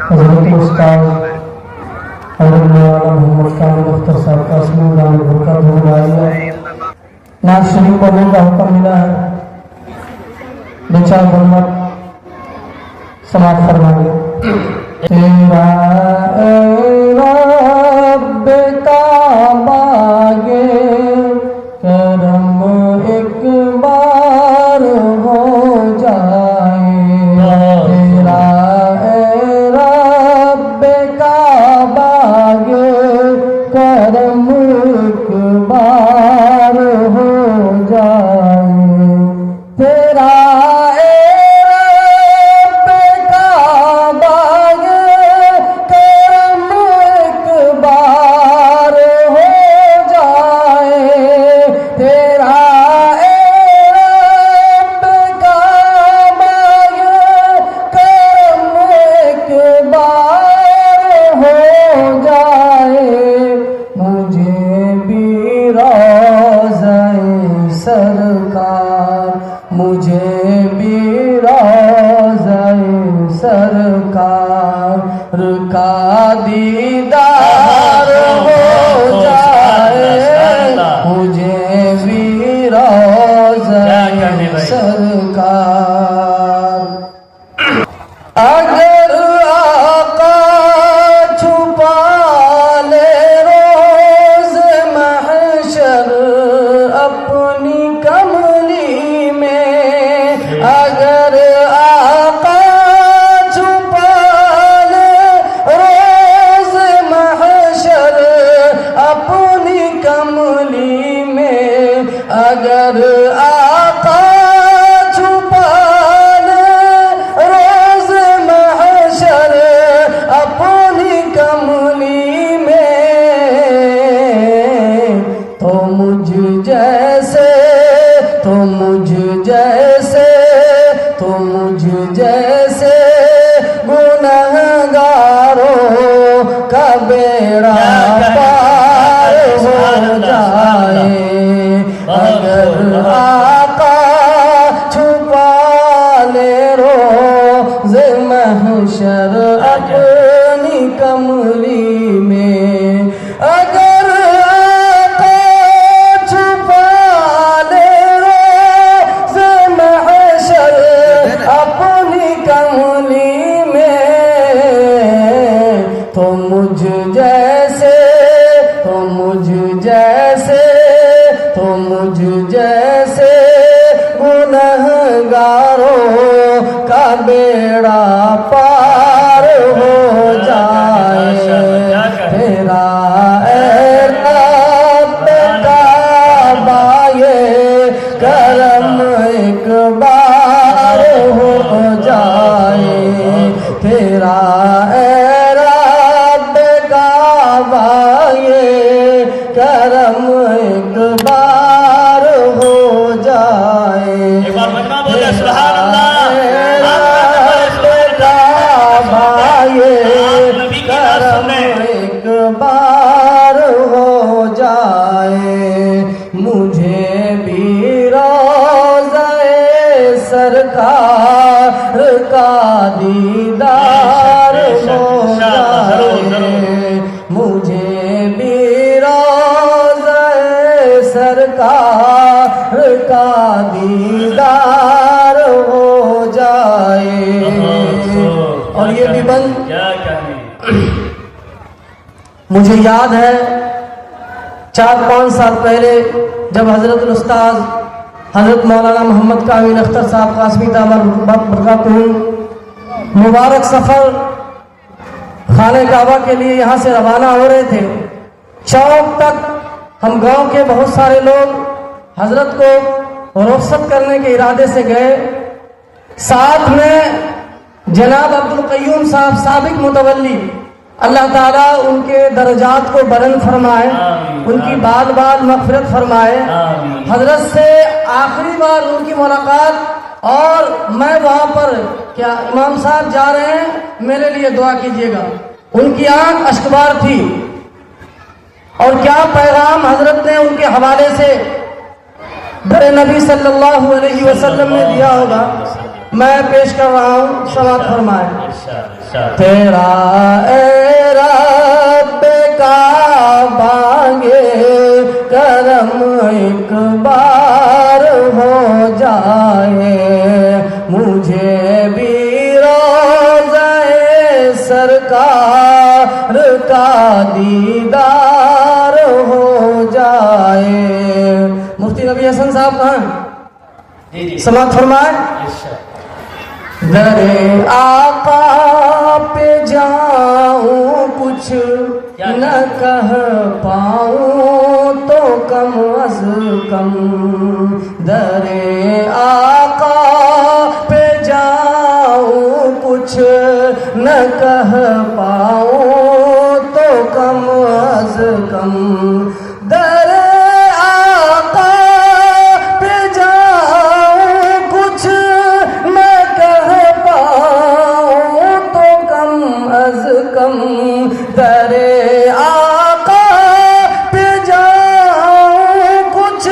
حضرت استاد حضرت مولانا محمد کامل اختر صاحب کا اسمی دام برکت بھولائیہ نعت شریف پڑھنے کا حکم ملا ہے، دو چار برمت سماعت فرمائیے۔ تیرا اے رب کعبہ یہ کرم ایک بار ہو جائے، تیرا اے رب کعبہ یہ کرم ایک بار ہو جائے، تیرا مجھے بھی روضہ سرکار کا دیدار ہو جائے، مجھے بھی روضہ سرکار۔ اگر آقا چھپا لے روز محشر اپنی کملی میں، اگر آقا چھپا لے روز محشر اپنی کملی میں، اگر آقا چھپا لے روز محشر اپنی کملی میں، تو مجھ جیسے گنہگاروں کا بیڑا پار ہو جائے، اگر آقا چھپا لے روز محشر اپنی کملی میں، اگر آقا چھپا لے روز محشر اپنی کملی میں، تو مجھ جیسے گنہگاروں کا بیڑا پار ہو جائے، تیرا اے رب کعبہ یہ کرم ایک بار ہو جائے، تیرا اے رب کعبہ یہ کرم ایک بار ہو جائے، ایک بار مجمع بولے سبحان اللہ، رب کعبہ یہ کرم ایک بار ہو جائے، مجھے بھی روضہ سرکار کا دیدار ہو جائے، مجھے بھی روضہ سرکار کا دیدار ہو جائے۔ اور یہ بھی بند مجھے یاد ہے 4-5 سال پہلے جب حضرت الاستاذ حضرت مولانا محمد کامل اختر صاحب قاسمی دامت برکاتہ مبارک سفر خانہ کعبہ کے لیے یہاں سے روانہ ہو رہے تھے، چوک تک ہم گاؤں کے بہت سارے لوگ حضرت کو رخصت کرنے کے ارادے سے گئے، ساتھ میں جناب عبدالقیوم صاحب سابق متولی، اللہ تعالیٰ ان کے درجات کو بلند فرمائے، ان کی بال بال مغفرت فرمائے۔ حضرت سے آخری بار ان کی ملاقات، اور میں وہاں پر کیا امام صاحب جا رہے ہیں میرے لیے دعا کیجیے گا، ان کی آنکھ اشکبار تھی، اور کیا پیغام حضرت نے ان کے حوالے سے در نبی صلی اللہ علیہ وسلم نے دیا ہوگا۔ میں پیش کر رہا ہوں، سماعت فرمائیں۔ تیرا اے رب کعبہ کرم ایک بار ہو جائے، مجھے بھی روضہ سرکار کا دیدار ہو جائے۔ مفتی نبی حسن صاحب کہاں؟ سماعت فرمائیں۔ در آقا پہ جاؤں کچھ نہ کہہ پاؤں تو کم از کم، در آقا پہ جاؤں کچھ نہ کہہ پاؤں تو کم از کم، در آقا پہ جاؤں کچھ نہ کہہ پاؤں تو کم از کم، در آقا پہ جاؤں کچھ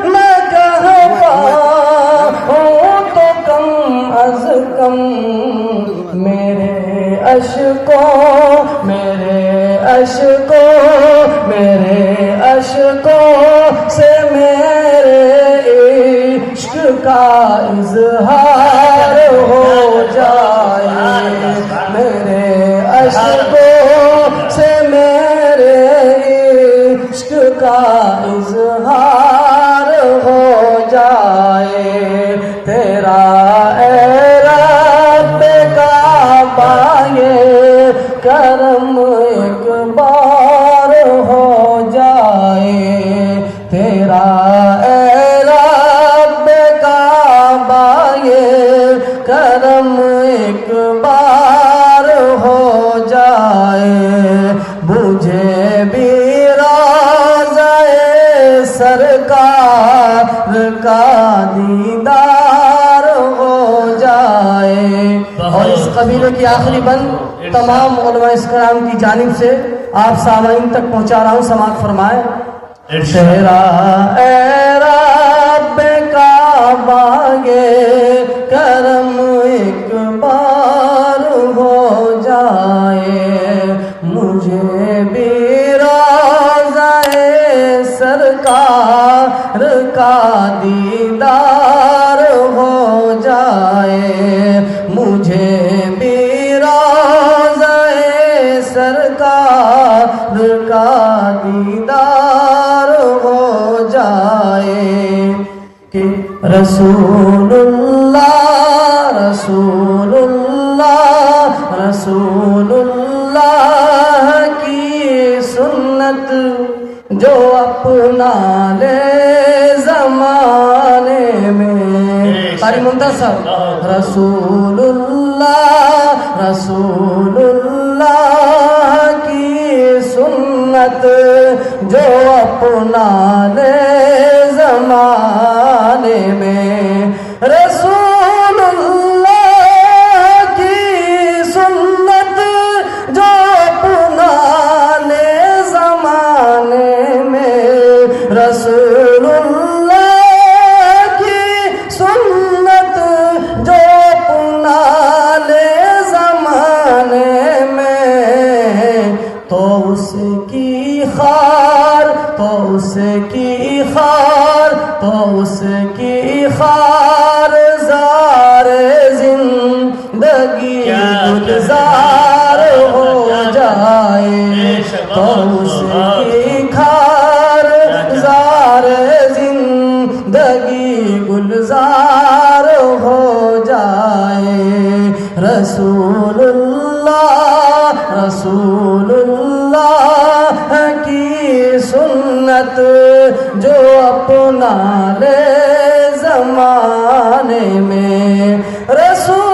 نہ کہہ پاؤں تو کم از کم، میرے عشقوں سے میرے عشق کا اظہار ہو جائے، میرے عشقوں سے میرے عشق کا اظہار ہو جائے، تیرا اے رب کعبہ کرم ایک بار ہو جائے، تیرا اے رب کعبہ کرم ایک بار ہو جائے، مجھے بھی روضہ سرکار کا دیدار ہو جائے۔ اور اس قبیلے کی آخری بند تمام علماء کرام کی جانب سے آپ سامعین تک پہنچا رہا ہوں، سماعت فرمائیں۔ تیرا اے رب کعبہ کرم ایک بار ہو جائے، مجھے بھی روضہ سرکار کا دیدار ہو جائے، مجھے بھی روضہ سرکار کا دیدار ہو جائے، کہ رسول اللہ رسول اللہ رسول اللہ کی سنت جو اپنا لے زمانے میں، قاری ممتاز صاحب، رسول اللہ کی سنت جو اپنا لے زمانے میں، رسول اللہ کی سنت جو اپنا لے زمانے میں، رسول اللہ کی سنت جو اپنا لے زمانے میں، تو اس کی خار تو اس کی خار تو اس کی خار زار زندگی گلزار ہو جائے، تو اس کی خار زار زندگی گلزار ہو جائے، رسول اللہ کی سنت جو اپنا لے زمانے میں، رسول